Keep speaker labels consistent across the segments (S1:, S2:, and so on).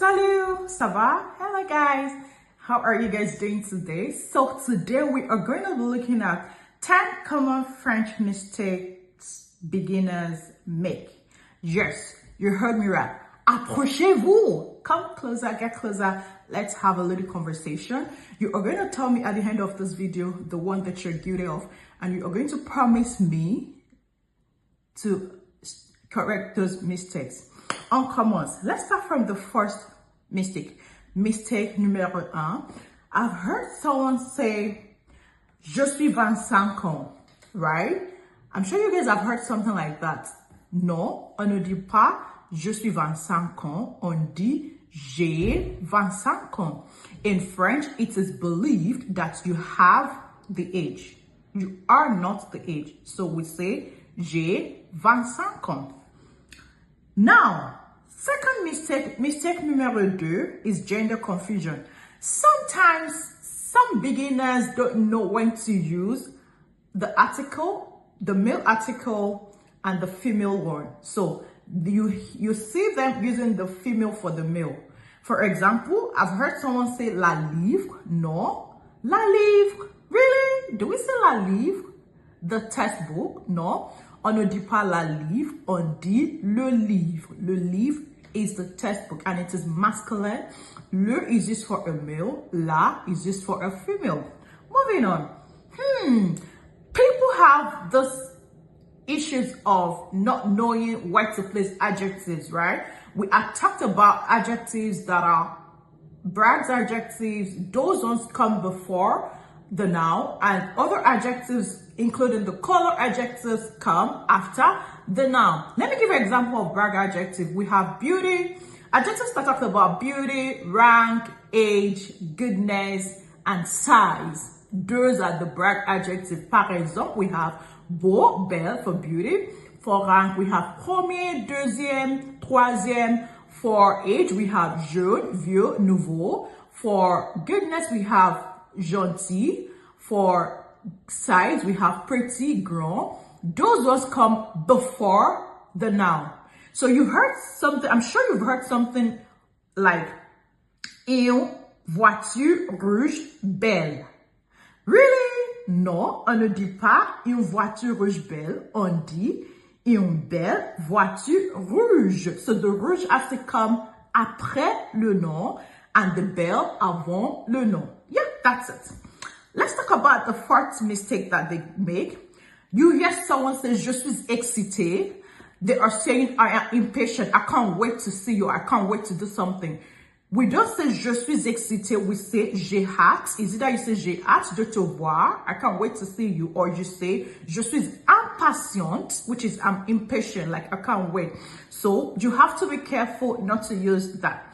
S1: Salut, ça va? Hello guys, how are you guys doing today? So today we are going to be looking at 10 common French mistakes beginners make. Yes, you heard me right. Approchez-vous. Come closer, get closer. Let's have a little conversation. You are going to tell me at the end of this video the one that you're guilty of, and you are going to promise me to correct those mistakes. Uncommon. Let's start from the first mistake. Mistake numéro 1. I've heard someone say, je suis 25 ans, right? I'm sure you guys have heard something like that. Non, on ne dit pas je suis 25 ans, on dit j'ai 25 ans. In French, it is believed that you have the age. You are not the age. So we say j'ai 25 ans. Now, second mistake numéro 2 is gender confusion. Sometimes some beginners don't know when to use the article, the male article, and the female one. So you see them using the female for the male. For example, I've heard someone say la livre. No, la livre. Really? Do we say la livre? The textbook? No. On ne dit pas la livre, on dit le livre. Le livre is the textbook and it is masculine. Le is used for a male, la is used for a female. Moving on. People have this issues of not knowing where to place adjectives, right? We have talked about adjectives that are brags adjectives. Those ones come before the noun, and other adjectives, including the color adjectives, come after the noun. Let me give you an example of brag adjective. We have beauty. Adjectives that talk about beauty, rank, age, goodness, and size. Those are the brag adjectives. Par exemple, we have beau, belle for beauty. For rank, we have premier, deuxième, troisième. For age, we have jeune, vieux, nouveau. For goodness, we have gentil. For size, we have pretty, grand. Those words come before the noun. So you heard something, I'm sure you've heard something like une voiture rouge belle. Really? Non, on ne dit pas une voiture rouge belle, on dit une belle voiture rouge. So the rouge has to come après le nom and the belle avant le nom. Yeah, that's it. Let's talk about the fourth mistake that they make. You hear someone say, je suis excité. They are saying, I am impatient. I can't wait to see you. I can't wait to do something. We don't say, je suis excité. We say, j'ai hâte. Is it that you say, j'ai hâte de te voir? I can't wait to see you. Or you say, je suis impatient, which is I'm impatient, like I can't wait. So you have to be careful not to use that.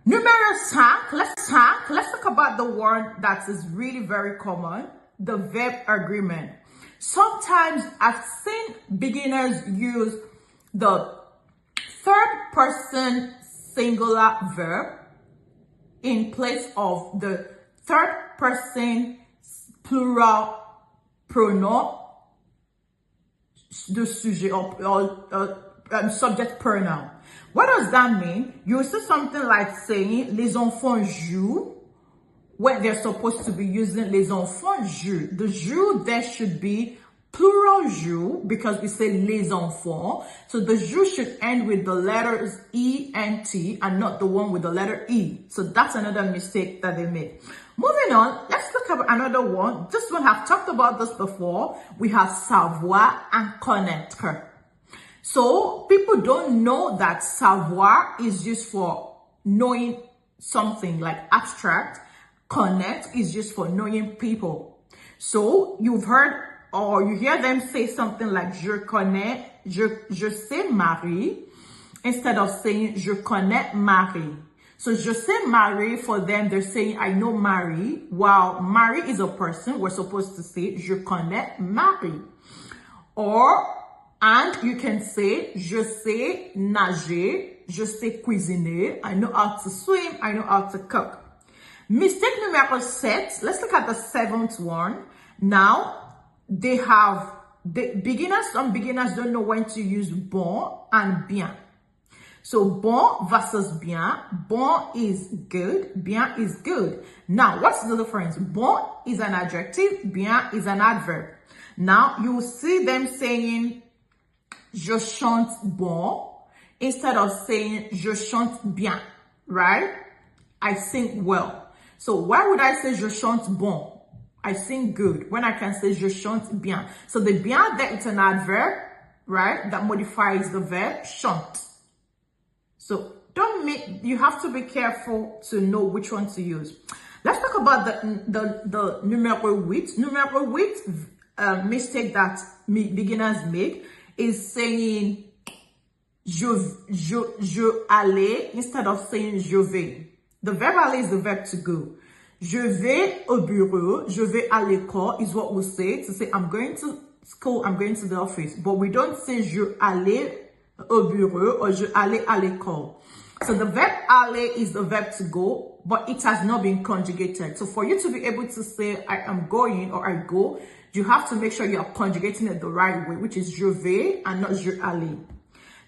S1: Numéro 5, let's talk about the word that is really very common, the verb agreement. Sometimes I've seen beginners use the third person singular verb in place of the third person plural pronoun de sujet or subject pronoun. What does that mean? You see something like saying les enfants jouent when they're supposed to be using les enfants jouent. The jouent there should be plural jouent because we say les enfants. So the jouent should end with the letters E and T and not the one with the letter E. So that's another mistake that they make. Moving on, let's look at another one. This one, I've talked about this before. We have savoir and connaître. So people don't know that savoir is used for knowing something like abstract. Connaître is just for knowing people. So you've heard or you hear them say something like je connais, je sais Marie, instead of saying je connais Marie. So je sais Marie, for them, they're saying I know Marie, while Marie is a person, we're supposed to say je connais Marie. And you can say, je sais nager, je sais cuisiner, I know how to swim, I know how to cook. Mistake numéro 7, let's look at the seventh one. Now, some beginners don't know when to use bon and bien. So bon versus bien. Bon is good, bien is good. Now, what's the difference? Bon is an adjective, bien is an adverb. Now, you will see them saying je chante bon instead of saying je chante bien, right? I sing well. So why would I say je chante bon? I sing good when I can say je chante bien. So the bien there, it's an adverb, right? That modifies the verb chante. So you have to be careful to know which one to use. Let's talk about the numéro 8. Numéro 8 mistake that beginners make is saying je allais instead of saying je vais. The verb aller is the verb to go. Je vais au bureau, je vais à l'école is what we say to say I'm going to school, I'm going to the office. But we don't say je allais au bureau or je allais à l'école. So the verb aller is the verb to go, but it has not been conjugated. So for you to be able to say I am going or I go, you have to make sure you are conjugating it the right way, which is je vais and not je allais.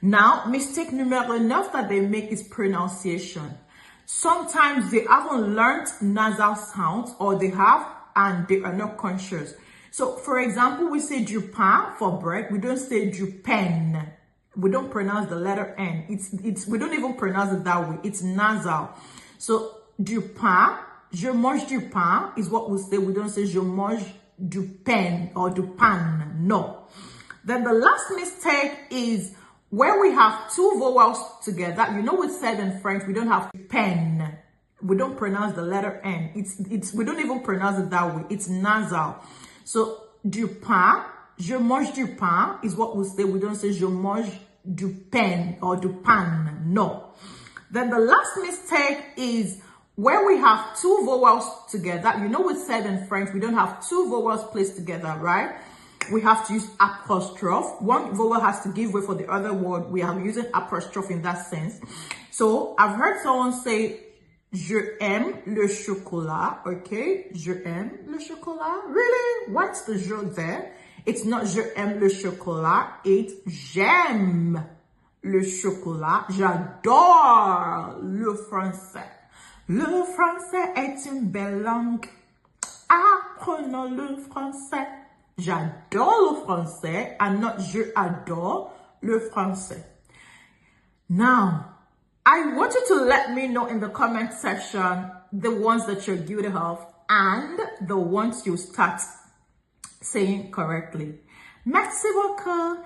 S1: Now, mistake numéro 9 that they make is pronunciation. Sometimes they haven't learned nasal sounds, or they have and they are not conscious. So, for example, we say du pain for bread. We don't say du pain. We don't pronounce the letter N. We don't even pronounce it that way. It's nasal. So, du pain, je mange du pain is what we say. We don't say je mange du pain or du pan. No. Then the last mistake is where we have two vowels together. You know, we said in French, we don't have pen. We don't pronounce the letter N. We don't even pronounce it that way. It's nasal. So, du pain, je mange du pain is what we say. We don't say je mange du pain or du pan. No. Then the last mistake is where we have two vowels together. You know, we said in French, we don't have two vowels placed together, right? We have to use apostrophe. One vowel has to give way for the other word. We are using apostrophe in that sense. So I've heard someone say, je aime le chocolat. Okay, je aime le chocolat. Really? What's the je there? It's not je aime le chocolat. It's j'aime le chocolat. J'adore le français. Le français est une belle langue. Apprenons le français. J'adore le français and not je adore le français. Now, I want you to let me know in the comment section the ones that you're guilty of and the ones you start saying correctly. Merci beaucoup.